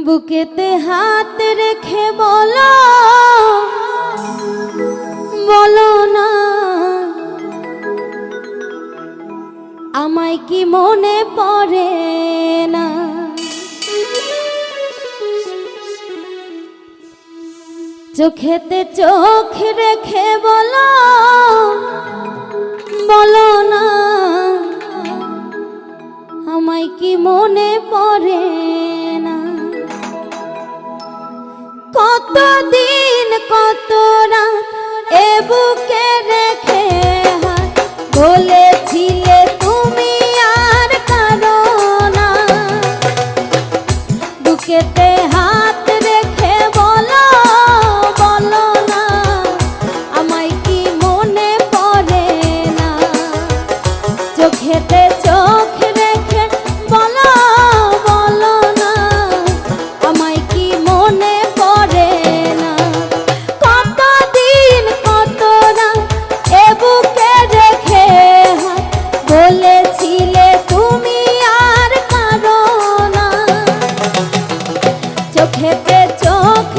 বুকেতে হাত রেখে বলো বলো না আমায় কি মনে পড়ে না। চোখেতে চোখ রেখে বলো বলো না আমায় কি মনে পড়ে না। কতদিন কত রাত এ বুকে রেখে হাত বলেছিলে তুমি আর কারো না। বুকেতে হাত রেখে বলো বলো না আমায় কি মনে পড়ে না। চোখেতে চোখ রেখে বলো বলো না আমায় কি মনে পড়ে না। কতদিন কত রাত এ বুকে রেখে হাত বলেছিলে তুমি আর কারো না। চোখেতে চোখ